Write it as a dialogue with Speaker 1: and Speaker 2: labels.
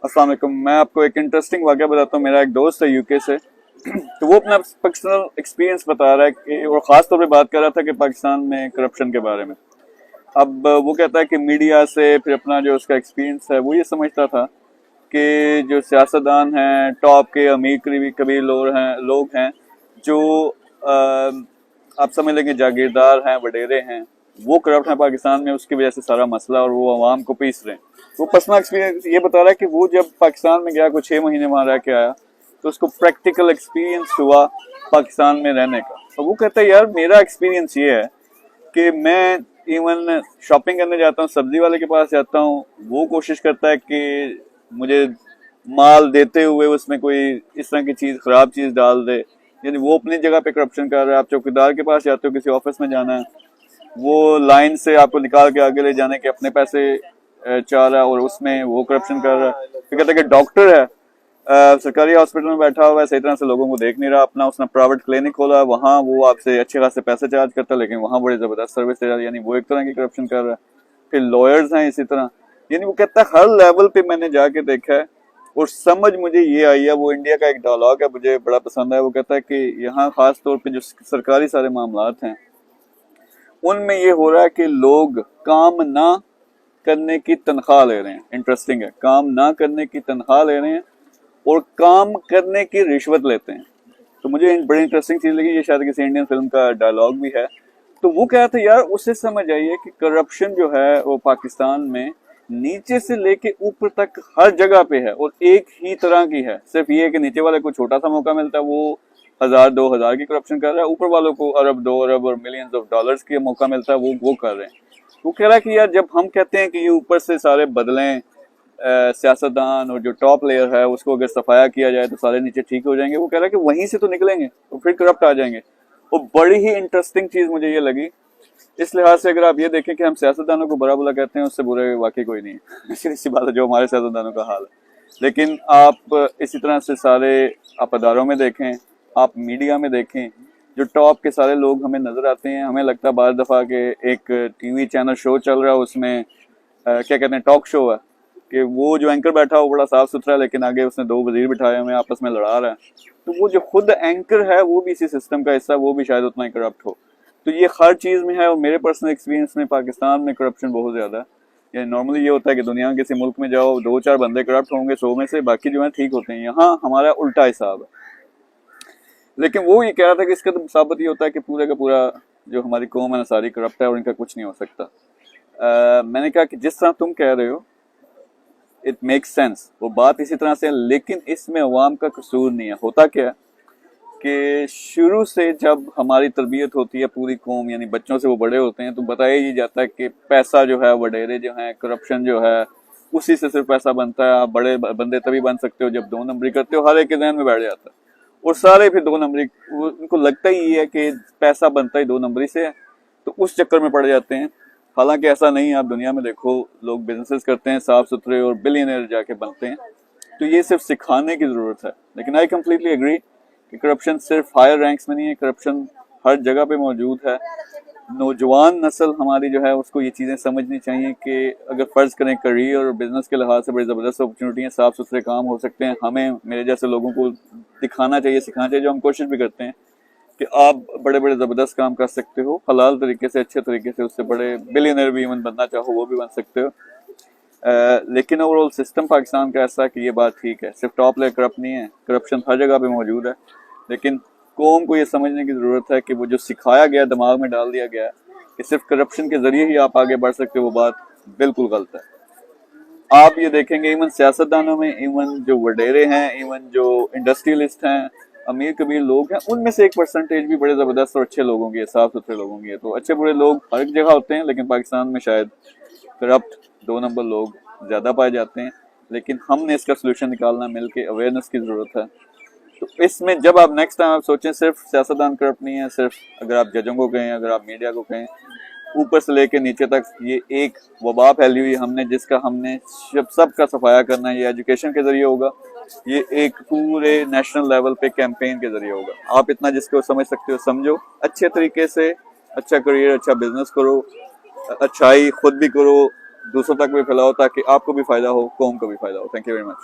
Speaker 1: अस्सलाम वालेकुम। मैं आपको एक इंटरेस्टिंग वाक़या बताता हूँ। मेरा एक दोस्त है यूके से तो वो अपना पर्सनल एक्सपीरियंस बता रहा है कि और ख़ास तौर पे बात कर रहा था कि पाकिस्तान में करप्शन के बारे में। अब वो कहता है कि मीडिया से फिर अपना जो उसका एक्सपीरियंस है वो ये समझता था कि जो सियासतदान हैं, टॉप के अमीर कबीर लोग हैं जो आप समझ लेंगे जागीरदार हैं, वडेरे हैं, वो करप्ट हैं पाकिस्तान में। उसकी वजह से सारा मसला और वो अवाम को पीस रहे हैं। वो पर्सनल एक्सपीरियंस ये बता रहा है कि वो जब पाकिस्तान में गया, कुछ 6 महीने वहां रह के आया, तो उसको प्रैक्टिकल एक्सपीरियंस हुआ पाकिस्तान में रहने का। तो वो कहता है यार मेरा एक्सपीरियंस ये है कि मैं इवन शॉपिंग करने जाता हूँ, सब्जी वाले के पास जाता हूँ, वो कोशिश करता है कि मुझे माल देते हुए उसमें कोई इस तरह की चीज, खराब चीज डाल दे। यानी वो अपनी जगह पे करप्शन कर रहा है। आप चौकीदार के पास जाते हो, किसी ऑफिस में जाना है, वो लाइन से आपको निकाल के आगे ले जाने के अपने पैसे चाह रहा है और उसमें वो करप्शन कर रहा है। तो कहता है कि डॉक्टर है, सरकारी हॉस्पिटल में बैठा हुआ है, सही तरह से लोगों को देख नहीं रहा, अपना उसने प्राइवेट क्लिनिक खोला है, वहाँ वो आपसे अच्छे खासे पैसे चार्ज करता है, लेकिन वहाँ बड़ी जबरदस्त सर्विस दे रहा है। यानी वो एक तरह की करप्शन कर रहा है। फिर लॉयर्स हैं इसी तरह। यानी वो कहता है हर लेवल पे मैंने जाके देखा है और समझ मुझे ये आई है। वो इंडिया का एक डायलॉग है, मुझे बड़ा पसंद है। वो कहता है कि यहाँ खास तौर पे जो सरकारी सारे मामलात हैं उनमें ये हो रहा है कि लोग काम ना करने की तनख्वाह ले रहे हैं। इंटरेस्टिंग है, काम ना करने की तनख्वाह ले रहे हैं और काम करने की रिश्वत लेते हैं। तो मुझे बड़ी इंटरेस्टिंग चीज लगी। ये शायद किसी इंडियन फिल्म का डायलॉग भी है। तो वो कह रहा था यार उससे समझ आइए कि करप्शन जो है वो पाकिस्तान में नीचे से लेके ऊपर तक हर जगह पे है और एक ही तरह की है। सिर्फ ये है कि नीचे वाले को छोटा सा मौका मिलता है, वो 1000-2000 की करप्शन कर रहा है, ऊपर वालों को अरब 2 अरब और मिलियंस ऑफ डॉलर्स की मौका मिलता है, वो कर रहे हैं। वो कह रहा है कि यार जब हम कहते हैं कि ये ऊपर से सारे बदलें, सियासतदान और जो टॉप लेयर है उसको अगर सफाया किया जाए तो सारे नीचे ठीक हो जाएंगे। वो कह रहा है कि वहीं से तो निकलेंगे तो फिर करप्ट आ जाएंगे। वो बड़ी ही इंटरेस्टिंग चीज मुझे ये लगी। इस लिहाज से अगर आप ये देखें कि हम सियासतदानों को बुरा बुला कहते हैं, उससे बुरे वाकई कोई नहीं है। सीधी सी बात है जो हमारे सियासतदानों का हाल है। लेकिन आप इसी तरह से सारे आप अदारों में देखें, आप मीडिया में देखें, जो टॉप के सारे लोग हमें नजर आते हैं। हमें लगता है बार दफा के एक टीवी चैनल शो चल रहा है, उसमें क्या कहते हैं, टॉक शो है, कि वो जो एंकर बैठा हो बड़ा साफ सुथरा है, लेकिन आगे उसने 2 वजीर बिठाए हमें आपस में लड़ा रहा है। तो वो जो खुद एंकर है वो भी इसी सिस्टम का हिस्सा, वो भी शायद उतना ही करप्ट हो। तो ये हर चीज में है। और मेरे पर्सनल एक्सपीरियंस में पाकिस्तान में करप्शन बहुत ज्यादा है। ये नॉर्मली ये होता है कि दुनिया के किसी मुल्क में जाओ, 2-4 बंदे करप्ट होंगे 100 में से, बाकी जो है ठीक होते हैं। यहाँ हमारा उल्टा हिसाब है। लेकिन वो ये कह रहा था कि इसका तो साबित ये होता है कि पूरे का पूरा जो हमारी कौम है ना सारी करप्ट है और इनका कुछ नहीं हो सकता। मैंने कहा कि जिस तरह तुम कह रहे हो इट मेक्स सेंस, वो बात इसी तरह से है, लेकिन इसमें अवाम का कसूर नहीं है। होता क्या है कि शुरू से जब हमारी तरबियत होती है पूरी कौम, यानी बच्चों से वो बड़े होते हैं, तो बताया ही जाता है कि पैसा जो है, वडेरे जो है, करप्शन जो है, उसी से सिर्फ पैसा बनता है। आप बड़े बंदे तभी बन सकते हो जब 2 नंबरी करते हो। हर एक के ध्यान में बैठ जाता है और सारे फिर 2 नंबरी, उनको लगता ही है कि पैसा बनता ही 2 नंबरी से है, तो उस चक्कर में पड़ जाते हैं। हालांकि ऐसा नहीं है। आप दुनिया में देखो, लोग बिजनेसेस करते हैं साफ सुथरे और बिलियनर जाके बनते हैं। तो ये सिर्फ सिखाने की जरूरत है। लेकिन आई कम्प्लीटली एग्री कि करप्शन सिर्फ हायर रैंक्स में नहीं है, करप्शन हर जगह पे मौजूद है। नौजवान नस्ल हमारी जो है उसको ये चीज़ें समझनी चाहिए कि अगर फ़र्ज़ करें करियर और बिजनेस के लिहाज से बड़ी ज़बरदस्त अपॉर्चुनिटी है, साफ़ सुथरे काम हो सकते हैं। हमें मेरे जैसे लोगों को दिखाना चाहिए, सिखाना चाहिए, जो हम कोशिश भी करते हैं कि आप बड़े बड़े ज़बरदस्त काम कर सकते हो हलाल तरीके से, अच्छे तरीके से। उससे बड़े बिलियनर भी इवन बनना चाहो वो भी बन सकते हो। लेकिन ओवरऑल सिस्टम पाकिस्तान का ऐसा है कि ये बात ठीक है, सिर्फ टॉप लेयर करप्ट नहीं है, करप्शन हर जगह पे मौजूद है। लेकिन कौम को ये समझने की ज़रूरत है कि वो जो सिखाया गया, दिमाग में डाल दिया गया है कि सिर्फ करप्शन के ज़रिए ही आप आगे बढ़ सकते हो, वो बात बिल्कुल गलत है। आप ये देखेंगे इवन सियासतदानों में, इवन जो वडेरे हैं, इवन जो इंडस्ट्रियलिस्ट हैं, अमीर कबीर लोग हैं, उनमें से एक परसेंटेज भी बड़े ज़बरदस्त और अच्छे लोगों की है, साफ़ सुथरे लोगों की है। तो अच्छे बुरे लोग हर एक जगह होते हैं, लेकिन पाकिस्तान में शायद करप्ट 2 नंबर लोग ज़्यादा पाए जाते हैं। लेकिन हमने इसका सोल्यूशन निकालना, मिलके अवेयरनेस की ज़रूरत है। तो इसमें जब आप नेक्स्ट टाइम आप सोचें, सिर्फ सियासतदान करप्ट नहीं है, सिर्फ अगर आप जजों को कहें, अगर आप मीडिया को कहें, ऊपर से लेके नीचे तक ये एक वबा फैली हुई हमने, जिसका हमने सबका सफाया करना है। ये एजुकेशन के जरिए होगा, ये एक पूरे नेशनल लेवल पे कैंपेन के जरिए होगा। आप इतना जिसको समझ सकते हो समझो, अच्छे तरीके से अच्छा करियर, अच्छा बिजनेस करो, अच्छाई खुद भी करो, दूसरों तक भी फैलाओ ताकि आपको भी फायदा हो, कौम को भी फायदा हो। Thank you very much.